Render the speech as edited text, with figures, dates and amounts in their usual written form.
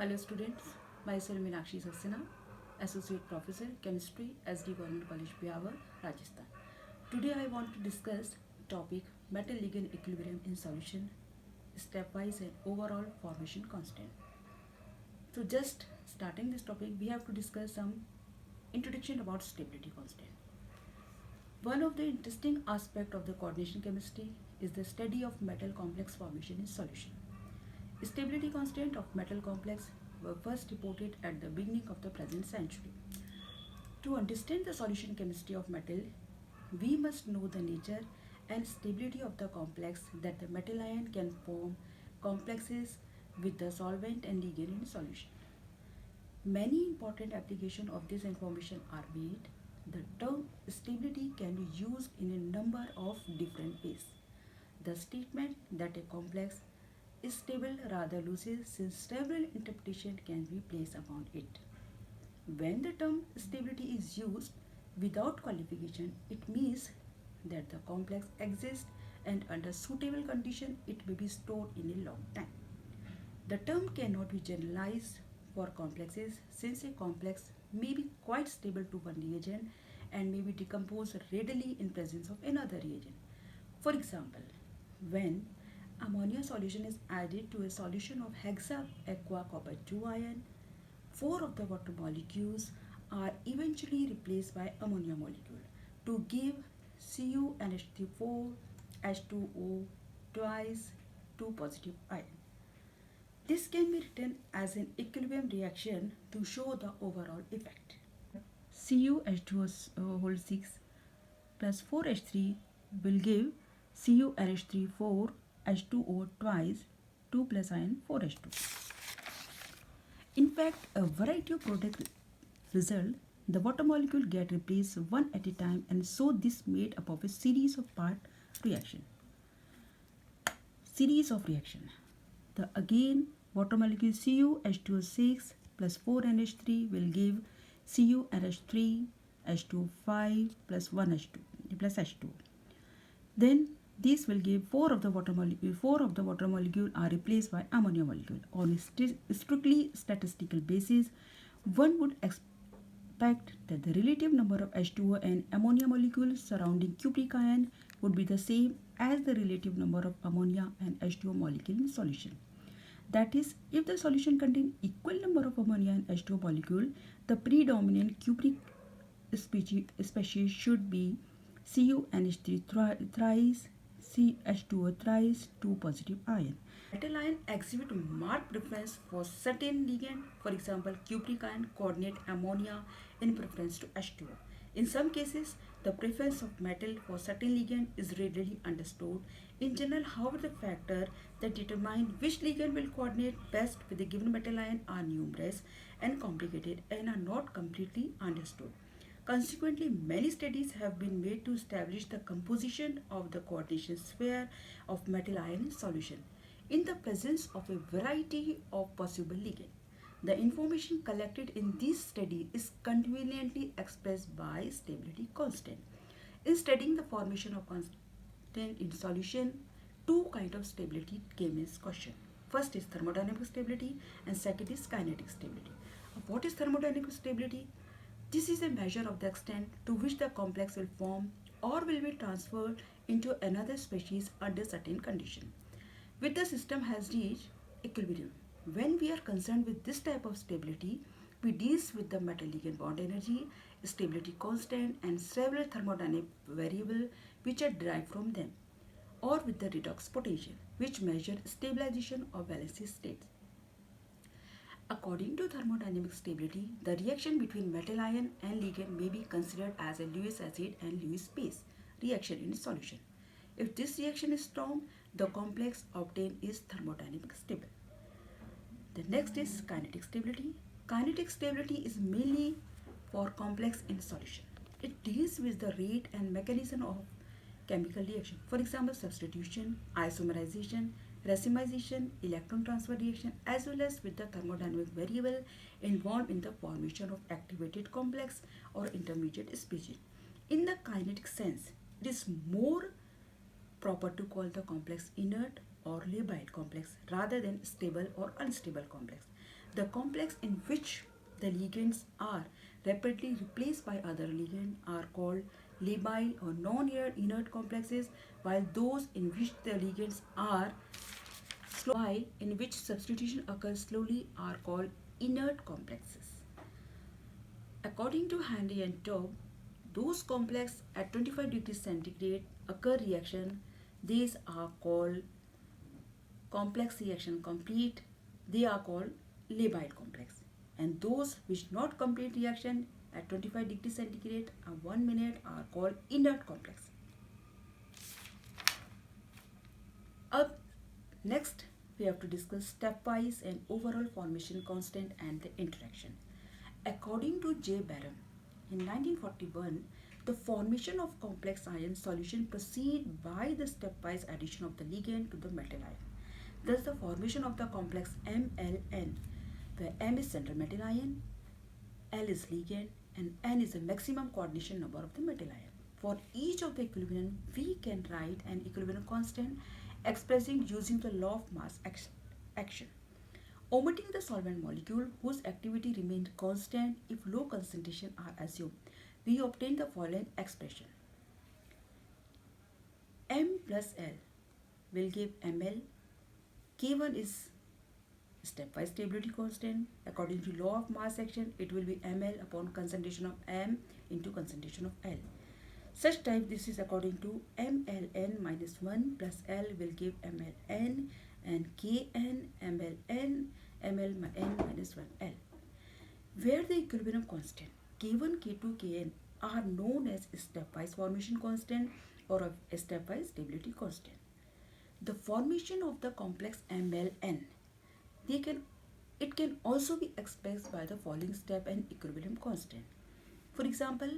Hello students, myself M.Sc Sem, Associate Professor, Chemistry, SD Government College, Piyawar, Rajasthan. Today I want to discuss topic metal ligand equilibrium in solution, stepwise and overall formation constant. So just starting this topic, we have to discuss some introduction about stability constant. One of the interesting aspect of the coordination chemistry is the study of metal complex formation in solution. Stability constant of metal complex were first reported at the beginning of the present century. To understand the solution chemistry of metal, we must know the nature and stability of the complex that the metal ion can form complexes with the solvent and ligand in solution. Many important applications of this information are made. The term stability can be used in a number of different ways. The statement that a complex is stable rather loses since several interpretations can be placed upon it. When the term stability is used without qualification, it means that the complex exists and under suitable condition it may be stored in a long time. The term cannot be generalized for complexes since a complex may be quite stable to one reagent and may be decomposed readily in presence of another reagent. For example, when ammonia solution is added to a solution of hexa aqua copper 2 ion, four of the water molecules are eventually replaced by ammonia molecule to give CuNH4 H2O twice 2 positive ion. This can be written as an equilibrium reaction to show the overall effect. CuH2O whole 6 plus 4H3 will give CuNH3 H2O twice 2 plus ion 4H2. In fact, a variety of product result, the water molecule get replaced one at a time, and so this made up of a series of part reaction. The again water molecule CuH2O6 plus 4NH3 will give CuNH3 H2O5 plus 1H2 plus H2. Then this will give four of the water molecule are replaced by ammonia molecule. On a strictly statistical basis, one would expect that the relative number of H2O and ammonia molecules surrounding cupric ion would be the same as the relative number of ammonia and H2O molecule in solution. That is, if the solution contains equal number of ammonia and H2O molecule, the predominant cupric species should be CuNH3 thrice, CH2O thrice, 2 positive ion. Metal ion exhibit marked preference for certain ligand. For example, cupric ion coordinate ammonia in preference to H2O. In some cases, the preference of metal for certain ligand is readily understood. In general, however, the factors that determine which ligand will coordinate best with a given metal ion are numerous and complicated and are not completely understood. Consequently, many studies have been made to establish the composition of the coordination sphere of metal ion solution in the presence of a variety of possible ligands. The information collected in this study is conveniently expressed by stability constant. In studying the formation of constant in solution, two kinds of stability came in question. First is thermodynamic stability and second is kinetic stability. What is thermodynamic stability? This is a measure of the extent to which the complex will form or will be transferred into another species under certain condition. When the system has reached equilibrium, when we are concerned with this type of stability, we deal with the metal ligand bond energy, stability constant and several thermodynamic variables which are derived from them, or with the redox potential which measure stabilization of valence states. According to thermodynamic stability, the reaction between metal ion and ligand may be considered as a Lewis acid and Lewis base reaction in solution. If this reaction is strong, the complex obtained is thermodynamic stable. The next is kinetic stability. Kinetic stability is mainly for complex in solution. It deals with the rate and mechanism of chemical reaction. For example, substitution, isomerization, racemization, electron transfer reaction, as well as with the thermodynamic variable involved in the formation of activated complex or intermediate species. In the kinetic sense, it is more proper to call the complex inert or labile complex rather than stable or unstable complex. The complex in which the ligands are rapidly replaced by other ligands are called labile or non-inert complexes, while those in which the ligands are while in which substitution occurs slowly are called inert complexes. According to Handy and Taub, those complexes at 25 degrees centigrade occur reaction, these are called complex reaction complete, they are called labile complex. And those which not complete reaction at 25 degrees centigrade and 1 minute are called inert complex. Up next, we have to discuss stepwise and overall formation constant and the interaction. According to J. Barham, in 1941, the formation of complex ion solution proceed by the stepwise addition of the ligand to the metal ion. Thus, the formation of the complex MLN, where M is central metal ion, L is ligand, and N is the maximum coordination number of the metal ion. For each of the equilibrium, we can write an equilibrium constant expressing using the law of mass action. Omitting the solvent molecule whose activity remained constant if low concentration are assumed, we obtain the following expression. M plus L will give ml. K1 is stepwise stability constant. According to law of mass action, it will be ml upon concentration of M into concentration of L. Such type, this is according to mln minus 1 plus L will give mln, and kn mln mln minus 1 L, where the equilibrium constant K1, K2, Kn are known as stepwise formation constant or a stepwise stability constant. The formation of the complex mln, it can also be expressed by the following step and equilibrium constant. For example,